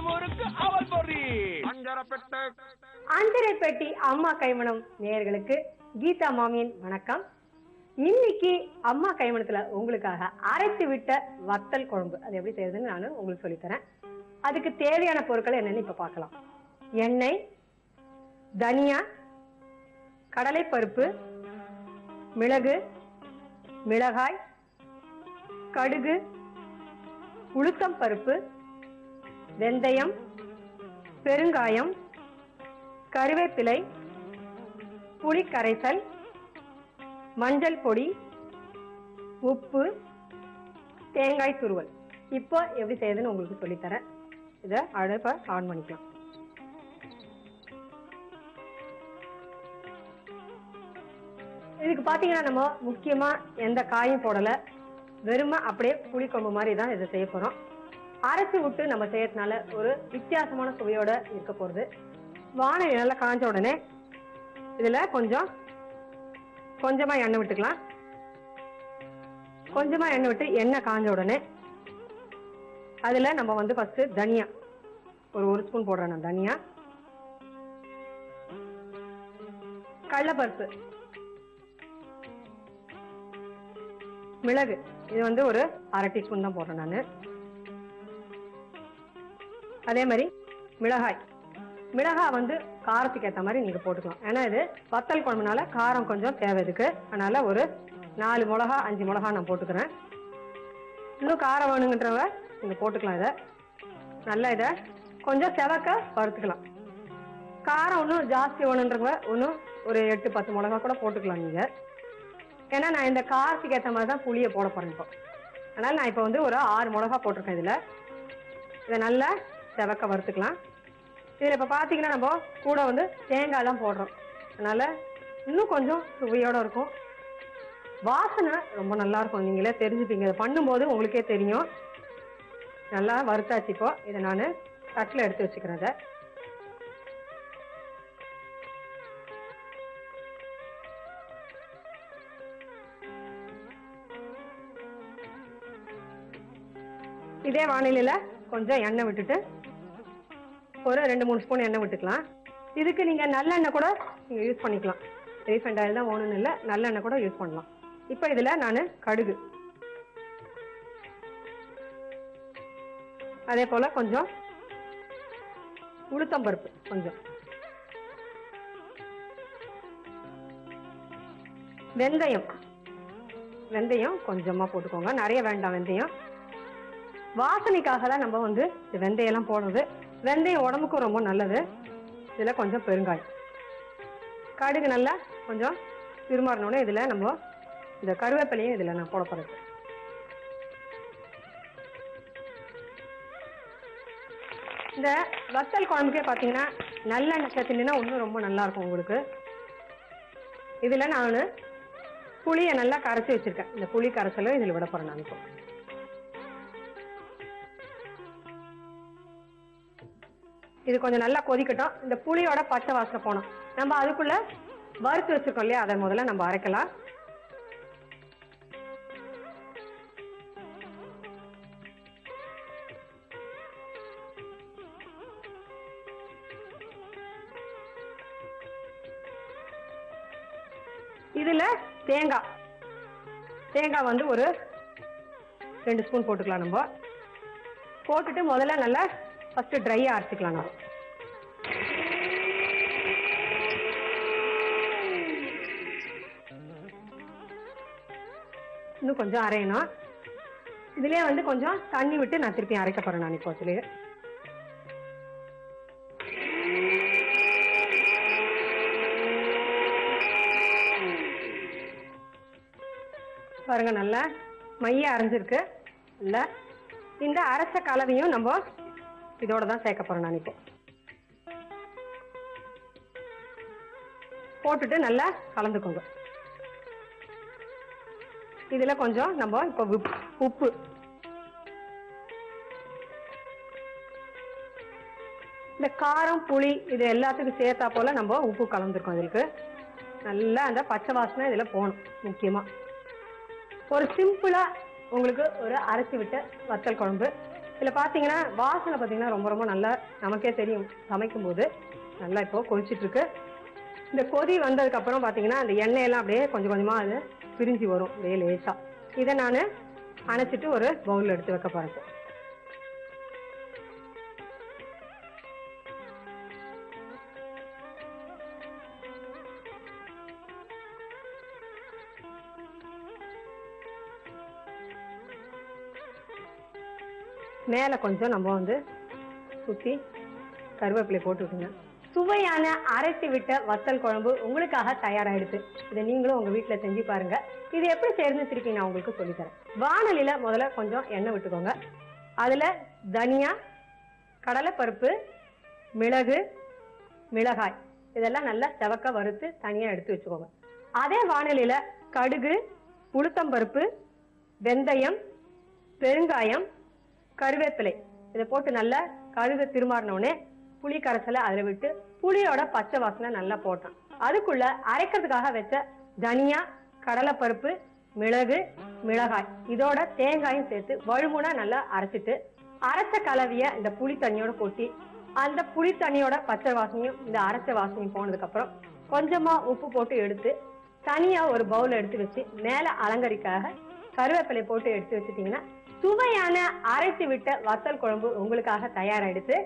முறுக்கு அவல் பொரி அஞ்சரைப்பேட்டை அம்மா கைமணம் நேயர்களுக்கு கீதா மாமியின் வணக்கம். இன்னைக்கு அம்மா கைமணத்துல உங்களுக்காக அரைத்து விட்ட வத்தல் குழம்பு அது எப்படி செய்யறதுன்னு நான் உங்களுக்கு சொல்லித்தரேன். அதுக்கு தேவையான பொருட்கள் என்னன்னு இப்ப பார்க்கலாம். எண்ணெய், தனியா, கடலைப்பருப்பு, மிளகு, மிளகாய், கடுகு, உளுத்தம் பருப்பு, வெந்தயம், பெருங்காயம், கறிவேப்பிலை, புளி கரைசல், மஞ்சள் பொடி, உப்பு, தேங்காய் துருவல். இப்போ எப்படி செய்யுதுன்னு உங்களுக்கு சொல்லித்தரேன். இதை அடுப்பை ஆன் பண்ணிக்கலாம். இதுக்கு பாத்தீங்கன்னா நம்ம முக்கியமா எந்த காயும் போடல, வெறுமை அப்படியே புளிக்குழம்பு மாதிரி தான் இதை செய்ய போறோம். அரைச்சி விட்டு நம்ம செய்யறதுனால ஒரு வித்தியாசமான சுவையோட இருக்க போறது. வானல் நல்லா காஞ்ச உடனே இதுல கொஞ்சமா எண்ணெய் விட்டுக்கலாம். கொஞ்சமா எண்ணெய் விட்டு எண்ணெய் காஞ்ச உடனே அதுல நம்ம ஃபர்ஸ்ட் தனியா ஒரு ஸ்பூன் போடுறேன். நான் தனியா, கடலைப்பருப்பு, மிளகு, இது ஒரு அரை டீஸ்பூன் தான் போடுறேன் நான். அதே மாதிரி மிளகாய் காரத்துக்கு ஏற்ற மாதிரி நீங்க போட்டுக்கலாம். ஏன்னா இது வத்தல் குழம்புனால காரம் கொஞ்சம் தேவை இருக்கு. அதனால ஒரு 4 மிளகா 5 மிளகா நான் போட்டுக்கிறேன். இன்னும் காரம் வேணுங்கன்றவங்க நீங்க போட்டுக்கலாம். இதை நல்லா இதை கொஞ்சம் செவக்க வறுத்துக்கலாம். காரம் இன்னும் ஜாஸ்தி வேணுன்றவங்க இன்னும் ஒரு 8-10 மிளகா கூட போட்டுக்கலாம் நீங்க. ஏன்னா நான் இந்த காரத்துக்கு ஏற்ற மாதிரி தான் புளியை போட போறேன் இப்போ. அதனால நான் இப்போ ஒரு 6 மிளகா போட்டிருக்கேன். இதை நல்லா செவக்க வறுத்துக்கலாம். இதில் இப்போ பார்த்தீங்கன்னா நம்ம கூட தேங்காய் தான் போடுறோம். அதனால இன்னும் கொஞ்சம் சுவையோட இருக்கும். வாசனை ரொம்ப நல்லா இருக்கும். நீங்களே தெரிஞ்சுப்பீங்க, இதை பண்ணும்போது உங்களுக்கே தெரியும். நல்லா வறுத்தாச்சு. இப்போ இதை நான் தட்டில் எடுத்து வச்சுக்கிறேன். இதே வானிலையில கொஞ்சம் எண்ணெய் விட்டுட்டு ஒரு 2-3 ஸ்பூன் எண்ணெய் விட்டுக்கலாம். இதுக்கு நீங்க நல்லெண்ணெய் கூட நீங்க யூஸ் பண்ணிக்கலாம். ரீஃபைண்ட் ஆயில் தான் வேணும்னு இல்லை, நல்லெண்ணெய் கூட யூஸ் பண்ணலாம். இப்போ இதுல நான் கடுகு, அதே போல கொஞ்சம் உளுத்தம் பருப்பு, கொஞ்சம் வெந்தயம் கொஞ்சமா போட்டுக்கோங்க, நிறைய வேண்டாம். வெந்தயம் வாசனைக்காக தான் நம்ம வெந்தயம் எல்லாம் போடுறது. வெந்தயம் உடம்புக்கும் ரொம்ப நல்லது. இதுல கொஞ்சம் பெருங்காயம், கடுகு நல்லா கொஞ்சம் திருமாறனோட இதுல நம்ம இந்த கருவேப்பிலையும் இதுல நான் போட போறது. இந்த வத்தல் குழம்புக்கே பாத்தீங்கன்னா நல்லெண்ணெய் சேர்த்துனா இன்னும் ரொம்ப நல்லா இருக்கும் உங்களுக்கு. இதுல நான் புளியை நல்லா கரைச்சி வச்சிருக்கேன். இந்த புளி கரைசலும் இதுல விட போறேன் நான். இப்போ இது கொஞ்சம் நல்லா கொதிக்கட்டும். இந்த புளியோட பச்சை வாசனை போனோம். நம்ம அதுக்குள்ள வறுத்து வச்சிருக்கோம் இல்லையா, அதை முதல்ல நம்ம அரைக்கலாம். இதுல தேங்காய் ஒரு 2 ஸ்பூன் போட்டுக்கலாம். நம்ம போட்டுட்டு முதல்ல நல்லா ஃபர்ஸ்ட் ட்ரையா அரைச்சிக்கலாம். நம்ம இன்னும் கொஞ்சம் அரையணும். இதுலயே கொஞ்சம் தண்ணி விட்டு நான் திருப்பி அரைக்க போறேன் நான். இப்போ அதுலயே பாருங்க, நல்லா மைய அரைஞ்சிருக்கு. இல்ல இந்த அரைச்ச கலவையும் நம்ம இதோட தான் சேர்க்க போறோம் நான். இப்போ போட்டுட்டு நல்லா கலந்துக்கோங்க. இதுல கொஞ்சம் நம்ம இப்போ உப்பு, இந்த காரம் புளி இது எல்லாத்துக்கும் சேர்த்தா போல நம்ம உப்பு கலந்துருக்கோம். இதுக்கு நல்லா அந்த பச்சை வாசனை இதுல போகணும். முக்கியமா ஒரு சிம்பிளா உங்களுக்கு ஒரு அரைச்சி விட்ட வத்தல் குழம்பு இதுல பாத்தீங்கன்னா வாசனை பாத்தீங்கன்னா ரொம்ப ரொம்ப நல்லா நமக்கே தெரியும். சமைக்கும் போது நல்லா இப்போ கொதிச்சிட்டு இருக்கு. இந்த கொதி வந்ததுக்கு அப்புறம் பாத்தீங்கன்னா அந்த எண்ணெயெல்லாம் அப்படியே கொஞ்சம் கொஞ்சமா அது பிரிஞ்சு வரும் அப்படியே லேசா. இதை நான் அணைச்சிட்டு ஒரு பவுல்ல எடுத்து வைக்க போறேன். மேல கொஞ்சம் நம்ம வந்து சுத்தி கருவேப்பிலை போட்டுவிட்டுங்க. சுவையான அரைத்து விட்ட வத்தல் குழம்பு உங்களுக்காக தயாராயிடுச்சு. இதை நீங்களும் உங்க வீட்டுல செஞ்சு பாருங்க. இது எப்படி செய்யறதுன்னு திருப்பி நான் உங்களுக்கு சொல்லித்தரேன். வாணலியில முதல்ல கொஞ்சம் எண்ணெய் விட்டுக்கோங்க. அதுல தனியா, கடலைப்பருப்பு, மிளகு, மிளகாய் இதெல்லாம் நல்லா செவக்க வறுத்து தனியா எடுத்து வச்சுக்கோங்க. அதே வாணலியில கடுகு, உளுத்தம்பருப்பு, வெந்தயம், பெருங்காயம், கருவேப்பிலை இதை போட்டு நல்லா கடுகு திருமாறினோடனே புளி கரைசலை அதில் விட்டு புளியோட பச்சை வாசனை நல்லா போட்டான். அதுக்குள்ள அரைக்கிறதுக்காக வச்ச தனியா, கடலைப்பருப்பு, மிளகு, மிளகாய் இதோட தேங்காயும் சேர்த்து வழுமுனா நல்லா அரைச்சிட்டு அரைச்ச கலவைய இந்த புளி தண்ணியோட கொட்டி அந்த புளி தண்ணியோட பச்சை வாசனையும் இந்த அரைச்ச வாசனையும் போனதுக்கு அப்புறம் கொஞ்சமா உப்பு போட்டு எடுத்து தனியா ஒரு பவுல் எடுத்து வச்சு மேல அலங்கரிக்காக கருவேப்பிலை போட்டு எடுத்து வச்சுட்டீங்கன்னா சுவையான அரைத்து விட்ட வத்தல் குழம்பு உங்களுக்காக தயாராயிடுச்சு.